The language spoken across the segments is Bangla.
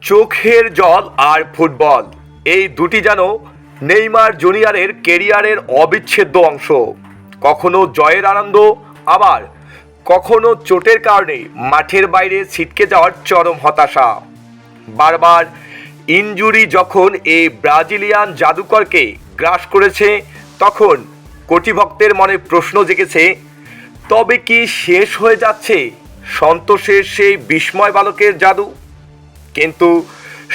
চোখের জল আর ফুটবল এই দুটি যেন নেইমার জুনিয়রের কেরিয়ারের অবিচ্ছেদ্য অংশ। কখনো জয়ের আনন্দ, আবার কখনো চোটের কারণে মাঠের বাইরে ছিটকে যাওয়ার চরম হতাশা। বারবার ইনজুরি যখন এই ব্রাজিলিয়ান জাদুকরকে গ্রাস করেছে, তখন কোটি ভক্তের মনে প্রশ্ন জেগেছে, তবে কি শেষ হয়ে যাচ্ছে সন্তোষের সেই বিস্ময় বালকের জাদু? কিন্তু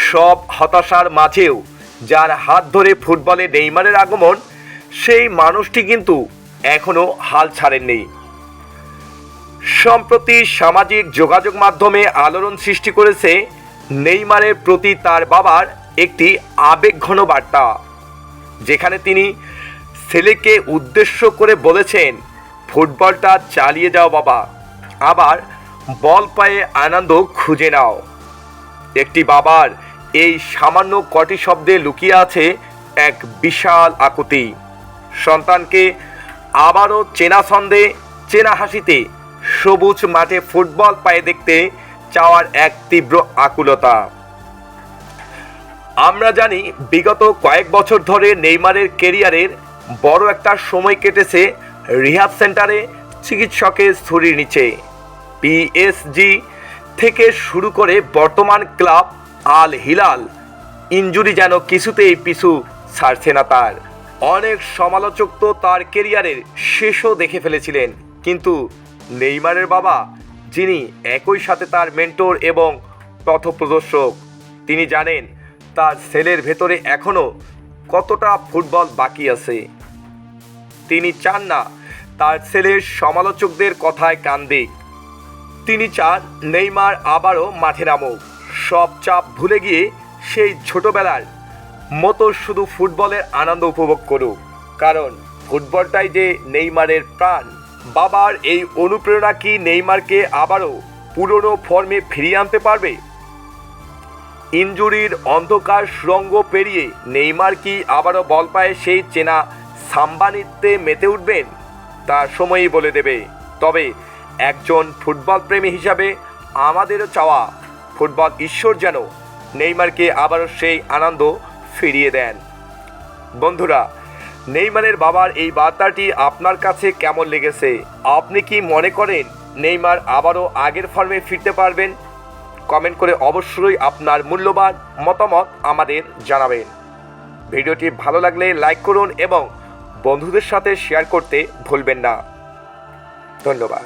সব হতাশার মাঝেও যার হাত ধরে ফুটবলে নেইমারের আগমন, সেই মানুষটি কিন্তু এখনও হাল ছাড়েননি। সম্প্রতি সামাজিক যোগাযোগ মাধ্যমে আলোড়ন সৃষ্টি করেছে নেইমারের প্রতি তার বাবার একটি আবেগঘন বার্তা, যেখানে তিনি ছেলেকে উদ্দেশ্য করে বলেছেন, ফুটবলটা চালিয়ে যাও বাবা, আবার বল পায়ে আনন্দ খুঁজে নাও। একটি বাবার এই সামান্য কটি শব্দে লুকিয়ে আছে এক বিশাল আকুতি। সন্তানকে আবারও চেনা ছন্দে, চেনা হাসিতে সবুজ মাঠে ফুটবল পায়ে দেখতে চাওয়ার এক তীব্র আকুলতা। আমরা জানি বিগত কয়েক বছর ধরে নেইমারের কেরিয়ারের বড় একটা সময় কেটেছে রিহাব সেন্টারে চিকিৎসকের ছুরির নিচে। পিএসজি থেকে শুরু করে বর্তমান ক্লাব আল হিলাল, ইনজুরি যেন কিছুতেই পিছু ছাড়ছে না তার। অনেক সমালোচক তো তার কেরিয়ারের শেষও দেখে ফেলেছিলেন, কিন্তু নেইমারের বাবা, যিনি একই সাথে তার মেন্টর এবং পথপ্রদর্শক, তিনি জানেন তার ছেলের ভেতরে এখনও কতটা ফুটবল বাকি আছে। তিনি চান না তার ছেলের সমালোচকদের কথায় কান দিক। তিনি চান নেইমার আবারও মাঠে নামুক, সব চাপ ভুলে গিয়ে সেই ছোটবেলার মতো শুধু ফুটবলের আনন্দ উপভোগ করুক, কারণ ফুটবলটাই যে নেইমারের প্রাণ। বাবার এই অনুপ্রেরণা কি নেইমারকে আবারও পুরনো ফর্মে ফিরিয়ে আনতে পারবে? ইনজুরির অন্ধকার সুড়ঙ্গ পেরিয়ে নেইমার কি আবারও বল পায়ে সেই চেনা সাম্বা নৃত্যে মেতে উঠবেন? তার সময়ই বলে দেবে। তবে একজন ফুটবল প্রেমী হিসাবে আমাদেরও চাওয়া, ফুটবল ঈশ্বর যেন নেইমারকে আবারও সেই আনন্দ ফিরিয়ে দেন। বন্ধুরা, নেইমারের বাবার এই বার্তাটি আপনার কাছে কেমন লেগেছে? আপনি কি মনে করেন নেইমার আবারও আগের ফর্মে ফিরতে পারবেন? কমেন্ট করে অবশ্যই আপনার মূল্যবান মতামত আমাদের জানাবেন। ভিডিওটি ভালো লাগলে লাইক করুন এবং বন্ধুদের সাথে শেয়ার করতে ভুলবেন না। ধন্যবাদ।